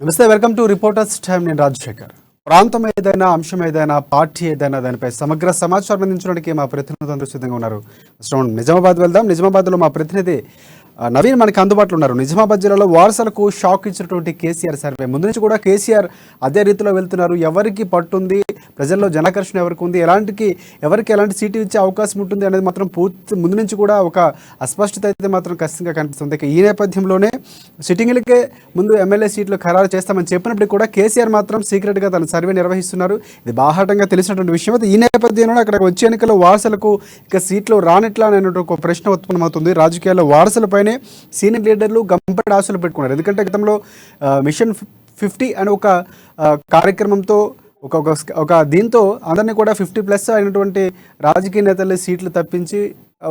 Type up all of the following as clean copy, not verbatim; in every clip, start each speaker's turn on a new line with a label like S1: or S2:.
S1: నమస్తే, welcome to reporters time. నేను రాజశేఖర్. ప్రాంతం ఏదైనా, అంశం ఏదైనా, పార్టీ ఏదైనా దానిపై సమగ్ర సమాచారం అందించడానికి మా ప్రతినిధులు సిద్ధంగా ఉన్నారు. నిజామాబాద్ వెళ్దాం. నిజామాబాద్లో మా ప్రతినిధి నవీన్ మనకి అందుబాటులో ఉన్నారు. నిజామాబాద్ జిల్లాలో వారసులకు షాక్ ఇచ్చినటువంటి కేసీఆర్ సర్వే ముందు నుంచి కూడా కేసీఆర్ అదే రీతిలో వెళ్తున్నారు. ఎవరికి పట్టుంది, ప్రజల్లో జనాకర్షణ ఎవరికి ఉంది, ఎవరికి ఎలాంటి సీటు ఇచ్చే అవకాశం ఉంటుంది అనేది మాత్రం పూర్తి ముందు నుంచి కూడా ఒక అస్పష్టత అయితే మాత్రం ఖచ్చితంగా కనిపిస్తుంది. ఈ నేపథ్యంలోనే సిట్టింగ్లకే ముందు ఎమ్మెల్యే సీట్లు ఖరారు చేస్తామని చెప్పినప్పటికీ కూడా కేసీఆర్ మాత్రం సీక్రెట్గా తన సర్వే నిర్వహిస్తున్నారు. ఇది బాహాటంగా తెలిసినటువంటి విషయం. ఈ నేపథ్యంలోనే అక్కడ వచ్చే ఎన్నికల్లో వారసులకు ఇక సీట్లు రానిట్లా అనేటువంటి ఒక ప్రశ్న ఉత్పన్నమవుతుంది. రాజకీయాల్లో వారసులపైనే సీనియర్ లీడర్లు గంపెడు ఆశలు పెట్టుకున్నారు. ఎందుకంటే గతంలో మిషన్ 50 అనే ఒక కార్యక్రమంతో ఒక దీంతో అందరినీ కూడా 50+ అయినటువంటి రాజకీయ నేతలు సీట్లు తప్పించి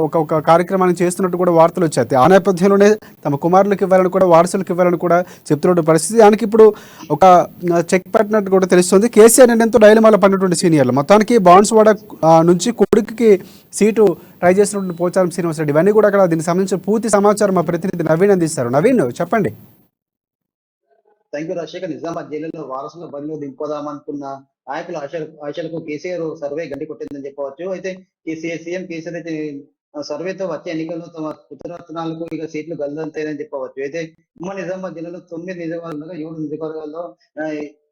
S1: ఒక కార్యక్రమాన్ని చేస్తున్నట్టు కూడా వార్తలు వచ్చాయి. ఆ నేపథ్యంలోనే తమ కుమారులకు ఇవ్వాలని కూడా, వారసులకు ఇవ్వాలని కూడా చెప్తున్న పరిస్థితి. దానికి ఇప్పుడు ఒక చెక్ పెట్టినట్టు కూడా తెలుస్తుంది. కేసీఆర్ నిర్ణయంతో డైలమాలో పడినటువంటి సీనియర్లు మొత్తానికి బాన్స్వాడ నుంచి కొడుకుకి సీటు ట్రై చేసినటువంటి పోచారం శ్రీనివాసరెడ్డి, ఇవన్నీ కూడా అక్కడ దీనికి సంబంధించిన పూర్తి సమాచారం మా ప్రతినిధి నవీన్ అందిస్తారు. నవీన్, చెప్పండి.
S2: Thank you Rajasekhar. నిజామాబాద్ జిల్లాలో వారసుల బరిలో దింపుదామనుకున్న నాయకుల ఆశలకు కేసీఆర్ సర్వే గండి కొట్టిందని చెప్పవచ్చు. అయితే సీఎం కేసీఆర్ అయితే సర్వేతో వచ్చే ఎన్నికల్లో తమ పుత్రరత్నాలకు ఇక సీట్లు గల్లంతాయని చెప్పవచ్చు. అయితే ఉమ్మడి నిజామాబాద్ జిల్లాలో 9 నియోజకవర్గాలుగా 7 నియోజకవర్గాల్లో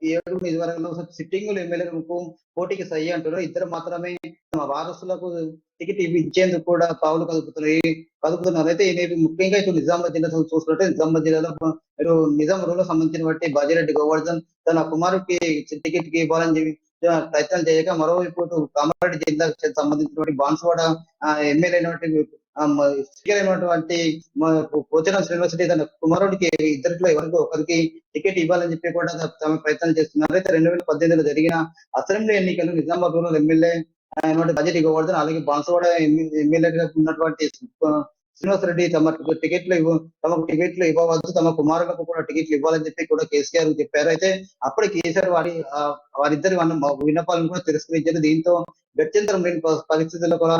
S2: 7 నియోజకవర్గాల్లో సిట్టింగులు ఎమ్మెల్యేలకు పోటీకి సై అంటున్నారు. ఇద్దరు మాత్రమే తమ వారసులకు టికెట్ ఇచ్చేందుకు కూడా పావులు కదుపుతున్నారు. అయితే ఇది ముఖ్యంగా ఇటు నిజామాబాద్ జిల్లా చూసుకుంటే నిజామాబాద్ జిల్లాలో నిజాం రూల్ సంబంధించిన బట్టి బాజిరెడ్డి గోవర్ధన్ తన కుమారుడికి టికెట్ కి ఇవ్వాలని చెప్పి ప్రయత్నాలు చేయక, మరోవైపు కామారెడ్డి జిల్లాకు సంబంధించినటువంటి బాన్స్వాడ ఎమ్మెల్యే స్పీకర్ అయినటువంటి పోచారం శ్రీనివాసరెడ్డి తన కుమారుడికి ఇద్దరిలో ఎవరికో ఒకరికి టికెట్ ఇవ్వాలని చెప్పి కూడా తమ ప్రయత్నాలు చేస్తున్నారు. అయితే 2018లో జరిగిన అసెంబ్లీ ఎన్నికలు Nizamabad rural MLA budget Govardhan, అలాగే బాన్స్వాడ ఎమ్మెల్యేగా ఉన్నటువంటి శ్రీనివాసరెడ్డి తమకు టికెట్లు ఇవ్వవద్దు, తమ కుమారులకు కూడా టికెట్లు ఇవ్వాలని చెప్పి కూడా కేసీఆర్ చెప్పారు. అయితే అప్పుడే కేసీఆర్ వారిద్దరి విన్నపాలను కూడా తిరస్కరించారు. దీంతో గత్యంతరం లేని పరిస్థితుల్లో కూడా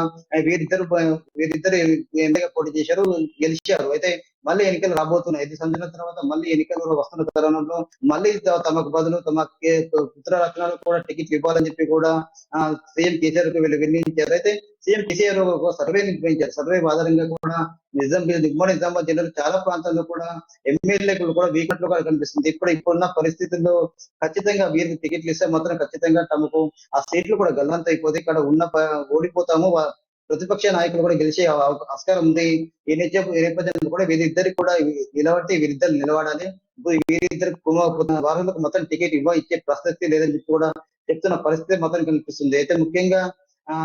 S2: వీరిద్దరు ఎమ్మెల్యేగా పోటీ చేశారు, గెలిచారు. అయితే మళ్ళీ ఎన్నికలు రాబోతున్నాయి. 5 సంవత్సరాల తర్వాత మళ్ళీ ఎన్నికలు వస్తున్న తరుణంలో మళ్ళీ తమకు బదులు తమ పుత్ర రత్నాలకు కూడా టికెట్లు ఇవ్వాలని చెప్పి కూడా సీఎం కేసీఆర్ కు వీళ్ళు విన్నవించారు. అయితే సీఎం కేసీఆర్ ఒక సర్వే నిర్వహించారు. సర్వే ఆధారంగా కూడా ఉమ్మడి నిజామాబాద్ జిల్లాలో చాలా ప్రాంతాల్లో కూడా ఎమ్మెల్యేలు కూడా వీకట్లు కూడా కనిపిస్తుంది. ఇప్పుడున్న పరిస్థితుల్లో ఖచ్చితంగా వీరికి టికెట్లు ఇస్తే మాత్రం ఖచ్చితంగా తమకు ఆ సీట్లు కూడా గల్లంత అయిపోతే ఇక్కడ ఓడిపోతాము, ప్రతిపక్ష నాయకులు కూడా గెలిచే ఆస్కారం ఉంది. ఈ నేపథ్యంలో కూడా వీరిద్దరికి కూడా వీరిద్దరు నిలబడాలి, వీరిద్దరు వారాలకు మొత్తం టికెట్ ఇచ్చే ప్రసక్తి లేదని చెప్పి కూడా చెప్తున్న పరిస్థితి మాత్రం కనిపిస్తుంది. అయితే ముఖ్యంగా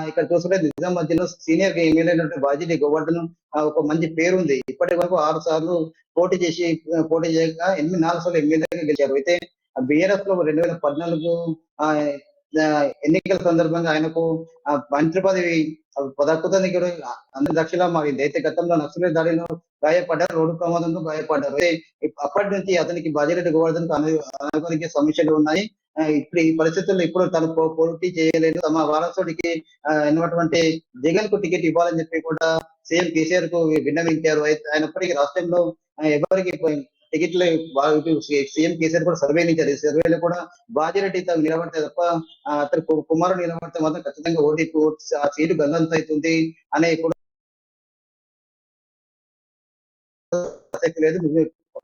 S2: ఇక్కడ చూసుకుంటే నిజామాబాద్ జిల్లా సీనియర్ ఎమ్మెల్యే అయినటువంటి బాజిరెడ్డి గోవర్ధన్ ఒక మంచి పేరుంది. ఇప్పటి వరకు 6 సార్లు పోటీ చేయగా 4 సార్లు ఎమ్మెల్యేగా గెలిచారు. అయితే బీఆర్ఎస్ లో 2014 ఎన్నికల సందర్భంగా ఆయనకు మంత్రి పదవి దక్కుతుంది కూడా అందరి దక్షిణా మారింది. అయితే గతంలో నక్సలైట్ దాడిలో గాయపడ్డారు, రోడ్డు ప్రమాదంలో గాయపడ్డారు. అప్పటి నుంచి అతనికి బాజిరెడ్డి గోవర్ధన్ అనారోగ్య సమస్యలు ఉన్నాయి. ఇప్పుడు ఈ పరిస్థితుల్లో ఇప్పుడు తను పోటీ చేయలేదు. తమ వారసుడికి అయినటువంటి జగన్ కు టికెట్ ఇవ్వాలని చెప్పి కూడా సీఎం కేసీఆర్ కు విన్నవించారు. అయినప్పటికీ రాష్ట్రంలో ఎవరికి టికెట్లు సీఎం కేసీఆర్ కూడా సర్వే ఇచ్చారు. ఈ సర్వేలో కూడా బాజిరెడ్డి తను నిలబడితే తప్ప అతని కుమారుడు నిలబడితే మాత్రం ఖచ్చితంగా ఆ సీటు గల్లంత అవుతుంది అనే కూడా లేదు.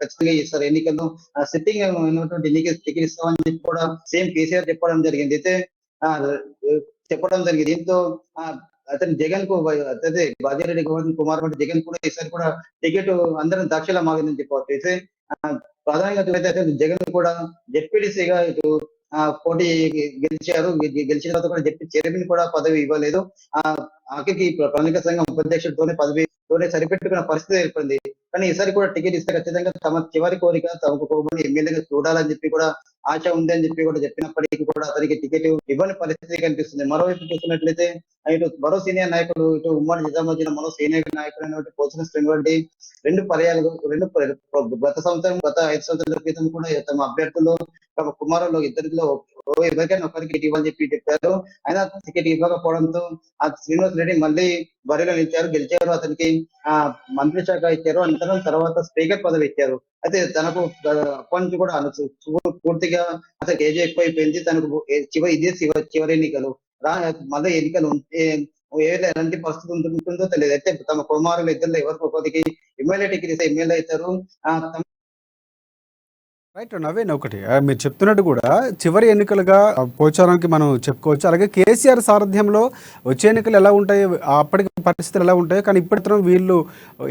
S2: ఖచ్చితంగా ఇస్తారు ఎన్నికల్లో సిట్టింగ్ ఉన్నటువంటి ఎన్నికలు టికెట్ ఇస్తామని చెప్పి కూడా సీఎం కేసీఆర్ చెప్పడం జరిగింది. దీంతో అతను జగన్ కు అదే బాజిరెడ్డి గోవర్ధన్ కుమార్ జగన్ కూడా ఈసారి కూడా టికెట్ అందరం దక్షిణ మాగిందని చెప్పవచ్చు. అయితే ప్రధానంగా చూస్తే జగన్ కూడా జెడ్పీటీసీగా ఇటు పోటీ గెలిచారు. గెలిచిన తర్వాత కూడా జెడ్పీ చైర్మన్ కూడా పదవి ఇవ్వలేదు. ఆఖరికి ప్రణాళిక సంఘం ఉపాధ్యక్షుడితోనే పదవితోనే సరిపెట్టుకున్న పరిస్థితి ఏర్పడింది. కానీ ఈసారి కూడా టికెట్ ఇస్తే ఖచ్చితంగా తమ చివరి కోరిక తమకు ఎమ్మెల్యేగా చూడాలని చెప్పి కూడా ఆశ ఉంది అని చెప్పి కూడా చెప్పినప్పటికీ కూడా అతనికి టికెట్ ఇవ్వని పరిస్థితి కనిపిస్తుంది. మరోవైపు చూస్తున్నట్లయితే ఇటు మరో సీనియర్ నాయకుడు ఇటు ఉమ్మడి నిజామాబాద్ జిల్లా మరో సీనియర్ నాయకుడు పోచారం శ్రీనివాసరెడ్డి గత 5 సంవత్సరాల క్రితం కూడా తమ అభ్యర్థులు తమ కుమారులు ఇద్దరిలో ఎవరికైనా ఒకరికి టికెట్ ఇవ్వాలని చెప్పారు. ఆయన టికెట్ ఇవ్వకపోవడంతో ఆ శ్రీనివాస్ రెడ్డి మళ్ళీ బరిలో నిలిచారు, గెలిచారు. అతనికి మంత్రి శాఖ ఇచ్చారు. అనంతరం తర్వాత స్పీకర్ పదవి ఇచ్చారు. అయితే తనకు అప్పటి నుంచి కూడా పూర్తిగా అతనికి ఏజ్ ఎక్కువైపోయింది. తనకు చివరి ఎన్నికలు మళ్ళీ ఎన్నికలు ఉంటే ఎలాంటి పరిస్థితి ఉంటుందో తెలియదు. అయితే తమ కుమారులు ఇద్దరు ఎవరికి ఒకరికి ఎమ్మెల్యే టికెట్ ఇస్తే ఎమ్మెల్యే అవుతారు.
S1: రైట్ నవీన్, ఒకటి మీరు చెప్తున్నట్టు కూడా చివరి ఎన్నికలుగా పోచారానికి మనం చెప్పుకోవచ్చు. అలాగే కేసీఆర్ సారథ్యంలో వచ్చే ఎన్నికలు ఎలా ఉంటాయి, అప్పటికి పరిస్థితులు ఎలా ఉంటాయి, కానీ ఇప్పటితో వీళ్ళు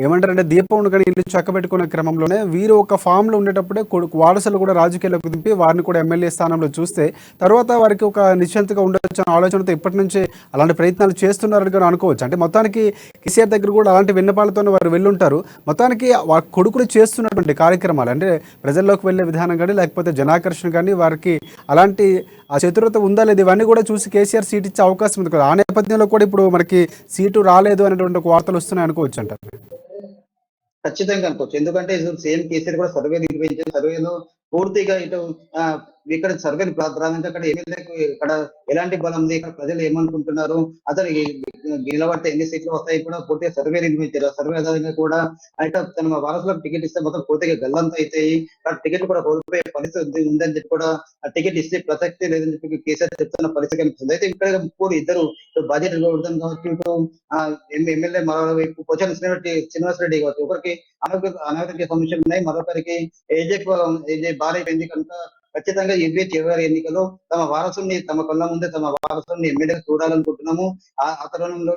S1: ఏమంటారంటే దీపం కానీ ఇల్లు చక్కబెట్టుకునే క్రమంలోనే వీరు ఒక ఫామ్లో ఉండేటప్పుడే కొడుకు వారసులు కూడా రాజకీయాల్లోకి దింపి వారిని కూడా ఎమ్మెల్యే స్థానంలో చూస్తే తర్వాత వారికి ఒక నిశ్చంతగా ఉండొచ్చు అనే ఆలోచనతో ఇప్పటి నుంచే అలాంటి ప్రయత్నాలు చేస్తున్నారని కూడా అనుకోవచ్చు. అంటే మొత్తానికి కేసీఆర్ దగ్గర కూడా అలాంటి విన్నపాలతో వారు వెళ్ళుంటారు. మొత్తానికి వారి కొడుకులు చేస్తున్నటువంటి కార్యక్రమాలు అంటే ప్రజల్లోకి వెళ్ళే విధానం కానీ లేకపోతే జనాకర్షణ కానీ వారికి అలాంటి ఆ చతురత ఉందా లేదు ఇవన్నీ కూడా చూసి కేసీఆర్ సీట్ ఇచ్చే అవకాశం ఉంది కదా. ఆ నేపథ్యంలో కూడా ఇప్పుడు మనకి సీటు రాలేదు అనేటువంటి ఒక వార్తలు వస్తున్నాయి అనుకోవచ్చు అంటారు.
S2: ఖచ్చితంగా అనుకోవచ్చు. ఎందుకంటే సేమ్ కేసీఆర్ కూడా సర్వే నిర్వహించారు. సర్వేలో పూర్తిగా ఇటు ఇక్కడ సర్వేలు ప్రాధాన్యత అక్కడ ఎమ్మెల్యేకు ఇక్కడ ఎలాంటి బలం ఉంది, ఇక్కడ ప్రజలు ఏమనుకుంటున్నారు, అతను నిలబడితే ఎన్ని సీట్లు వస్తాయి కూడా పూర్తిగా సర్వే నిర్వహించారు. సర్వే ఆధారంగా కూడా అయితే తన వారసులకు టికెట్ ఇస్తే మొత్తం పూర్తిగా గల్లంతా అవుతాయి, టికెట్ కూడా కోల్పోయే పరిస్థితి ఉందని చెప్పి కూడా ఆ టికెట్ ఇస్తే ప్రసక్తి లేదని చెప్పి కేసీఆర్ చెప్తున్న పరిస్థితి కనిపిస్తుంది. అయితే ఇక్కడ కూడా ఇద్దరు బడ్జెట్ కావచ్చు, ఇటు ఎమ్మెల్యే మరోవైపు పోచారం శ్రీనివాస్ రెడ్డి కావచ్చు, ఒకరికి అనారోగ్య సమస్యలు ఉన్నాయి, మరొకరికి ఏజే భారీ అయిపోయింది కనుక ఖచ్చితంగా ఇవే చివరి ఎన్నికల్లో తమ వారసుని తమ కళ్ళ ముందే తమ వారసుని ఎమ్మెల్యేగా చూడాలనుకుంటున్నాము. ఆ తరుణంలో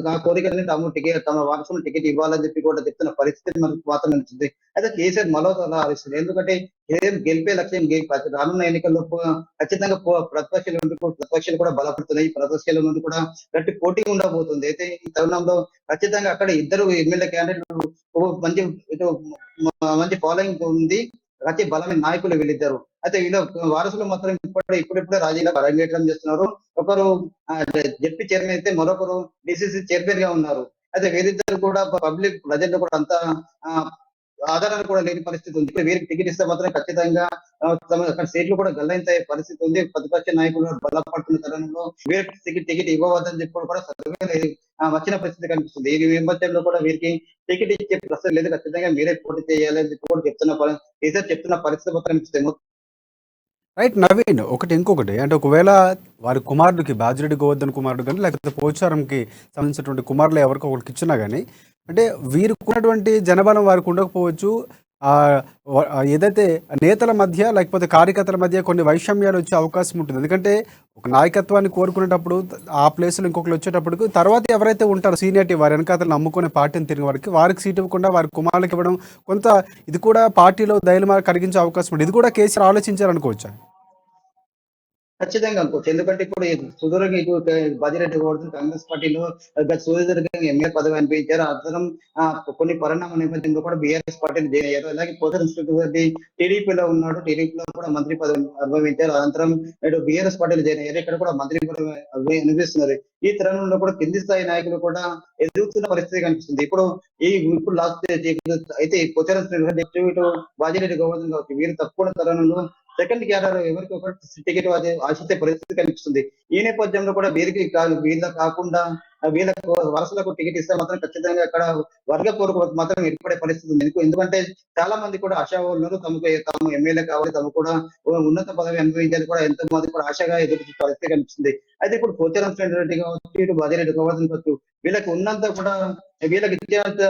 S2: ఆ కోరికలని తమ వారసుని టికెట్ ఇవ్వాలని చెప్పి కూడా చెప్తున్న పరిస్థితి మనకు మాత్రం నచ్చింది. అయితే కేసీఆర్ మరో ఆలోచిస్తుంది. ఎందుకంటే గెలిపే లక్ష్యం రానున్న ఎన్నికల్లో ఖచ్చితంగా ప్రతిపక్షాలు కూడా బలపడుతున్నాయి. ప్రతిపక్షాల నుండి కూడా గట్టి పోటీ ఉండబోతుంది. అయితే ఈ తరుణంలో ఖచ్చితంగా అక్కడ ఇద్దరు ఎమ్మెల్యే క్యాండిడేట్లు మంచి ఫాలోయింగ్ ఉంది, అతి బలమైన నాయకులు వీళ్ళిద్దరు. అయితే వీళ్ళ వారసులు మాత్రం ఇప్పుడిప్పుడే రాజకీయాలకు అరంగేట్రం చేస్తున్నారు. ఒకరు జెడ్పీ చైర్మన్ అయితే మరొకరు డిసిసి చైర్మన్ గా ఉన్నారు. అయితే వీరిద్దరు కూడా పబ్లిక్ ప్రజల్లో కూడా అంత ఆదరణ కూడా లేని పరిస్థితి ఉంది. వీరికి టికెట్ ఇస్తే మాత్రం ఖచ్చితంగా అక్కడ సీట్లు కూడా గల్లంతే పరిస్థితి ఉంది. ప్రతిపక్ష నాయకులు బలపడుతున్న తరుణంలో వీరికి టికెట్ ఇవ్వవద్దని చెప్పి కూడా సర్వే వచ్చిన పరిస్థితి కనిపిస్తుంది. ఈ నేపథ్యంలో కూడా వీరికి టికెట్ ఇచ్చే ప్రశ్న లేదు, ఖచ్చితంగా మీరే పోటీ చేయాలి అని చెప్పి కూడా చెప్తున్న పరిస్థితి మాత్రం కనిపిస్తుంది.
S1: రైట్ నవీన్, ఇంకొకటి అంటే ఒకవేళ వారి కుమారుడికి బాజిరెడ్డి గోవర్ధన్ కుమారుడు కానీ లేకపోతే పోచారంకి సంబంధించినటువంటి కుమారులు ఎవరికో ఒకరికి ఇచ్చినా కానీ అంటే వీరికి ఉన్నటువంటి జనబలం వారికి ఉండకపోవచ్చు. ఏదైతే నేతల మధ్య లేకపోతే కార్యకర్తల మధ్య కొన్ని వైషమ్యాలు వచ్చే అవకాశం ఉంటుంది. ఎందుకంటే ఒక నాయకత్వాన్ని కోరుకునేటప్పుడు ఆ ప్లేస్లో ఇంకొకరు వచ్చేటప్పటికి తర్వాత ఎవరైతే ఉంటారో సీనియారిటీ వారి వెనకాతలు నమ్ముకునే పార్టీని తిరిగి వారికి సీట్ ఇవ్వకుండా వారి కుమారులకు ఇవ్వడం కొంత ఇది కూడా పార్టీలో ధైర్యం కలిగించే అవకాశం ఉంటుంది. ఇది కూడా కేసీఆర్ ఆలోచించారనుకోవచ్చా?
S2: ఖచ్చితంగా అనుకోవచ్చు. ఎందుకంటే ఇప్పుడు సుదీర్ఘంగా ఇటు బాజిరెడ్డి గోవర్ధన్ కాంగ్రెస్ పార్టీలో సుదీర్ఘంగా ఎమ్మెల్యే పదవి అనిపించారు. అతను కొన్ని పరిణామ నేపథ్యంలో కూడా బీఆర్ఎస్ పార్టీని జాయిన్ అయ్యారు. అలాగే పోచారం శ్రీనివాస్ టీడీపీలో ఉన్నాడు, టీడీపీలో కూడా మంత్రి పదవి అనుభవించారు. అనంతరం ఇటు బీఆర్ఎస్ పార్టీలో జాయిన్ అయ్యారు, ఇక్కడ కూడా మంత్రి పదవి అనిపిస్తున్నారు. ఈ తరుణంలో కూడా కింది స్థాయి నాయకులు కూడా ఎదుగుతున్న పరిస్థితి కనిపిస్తుంది. ఇప్పుడు లాస్ట్ అయితే పోచారం శ్రీనివాస్ ఇటు బాజిరెడ్డి గోవర్ధన్ కావచ్చు, వీరు తక్కువ తరుణంలో సెకండ్ క్యాడర్ ఎవరికి ఒకటి టికెట్ ఆశించే పరిస్థితి కనిపిస్తుంది. ఈ నేపథ్యంలో కూడా వీళ్ళ కాకుండా వీళ్ళకు వరుసలకు టికెట్ ఇస్తే మాత్రం ఖచ్చితంగా అక్కడ వర్గ పోరుకు మాత్రం ఏర్పడే పరిస్థితి ఉంది. ఎందుకంటే చాలా మంది కూడా ఆశావాళ్ళు తాము ఎమ్మెల్యే కావాలి, తాము కూడా ఉన్నత పదవి అనుభవించాలి కూడా ఎంతో మంది కూడా ఆశగా ఎదురు పరిస్థితి కనిపిస్తుంది. అయితే ఇప్పుడు పోచారం శ్రీనివాస్ కావచ్చు, ఇటు బాజిరెడ్డి గోవర్ధన్ కావచ్చు, వీళ్ళకి ఉన్నంత కూడా వీళ్ళకి ఇచ్చేంత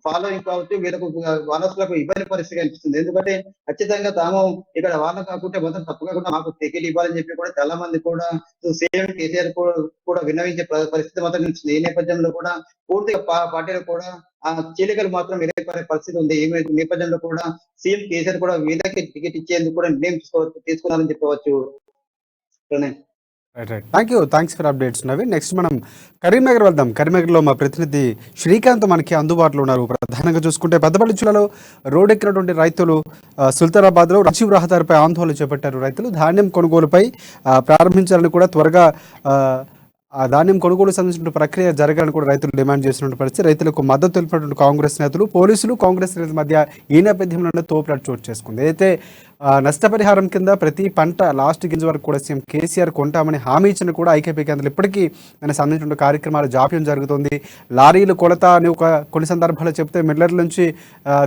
S2: ఫాలోయింగ్ కావచ్చు, వీళ్ళకు వారసులకు ఇబ్బంది పరిస్థితి కనిపిస్తుంది. ఎందుకంటే ఖచ్చితంగా తాము ఇక్కడ వాళ్ళ కాకుంటే మొత్తం తప్పకుండా మాకు టికెట్ ఇవ్వాలని చెప్పి కూడా చాలా మంది కూడా సేమ్ కేసీఆర్ కూడా విన్నవించే పరిస్థితి మాత్రం కనిపిస్తుంది. ఈ నేపథ్యంలో కూడా పూర్తిగా పార్టీలో కూడా ఆ చీలికలు మాత్రం ఎదుర్కొనే పరిస్థితి ఉంది. ఈ నేపథ్యంలో కూడా సీఎం కేసీఆర్ కూడా వీళ్ళకి టికెట్ ఇచ్చేందుకు కూడా నిర్ణయం తీసుకున్నారని చెప్పవచ్చు.
S1: Thanks for updates Naveen. Next మనం కరీంనగర్ వెళ్దాం. కరీంనగర్లో మా ప్రతినిధి శ్రీకాంత్ మనకి అందుబాటులో ఉన్నారు. ప్రధానంగా చూసుకుంటే పెద్దపల్లి జిల్లాలో రోడ్డెక్కినటువంటి రైతులు సుల్తానాబాద్లో రాజీవ్ రహదారిపై ఆందోళన చేపట్టారు. రైతులు ధాన్యం కొనుగోలుపై ప్రారంభించాలని కూడా త్వరగా ఆ ధాన్యం కొనుగోలు సంబంధించిన ప్రక్రియ జరగాలని కూడా రైతులు డిమాండ్ చేసినటువంటి పరిస్థితి. రైతులకు మద్దతు తెలిపినటువంటి కాంగ్రెస్ నేతలు, పోలీసులు, కాంగ్రెస్ నేతల మధ్య ఈ నేపథ్యంలోనే తోపులాట చోటు చేసుకుంది. అయితే నష్టపరిహారం కింద ప్రతి పంట లాస్ట్ గింజ వరకు కూడా సీఎం కేసీఆర్ కొంటామని హామీ ఇచ్చిన కూడా ఐకేపీ కేంద్రాలు ఇప్పటికీ దానికి సంబంధించిన కార్యక్రమాలు జాప్యం జరుగుతుంది. లారీలు కొలత అని కొన్ని సందర్భాలు చెప్తే మిల్లర్ల నుంచి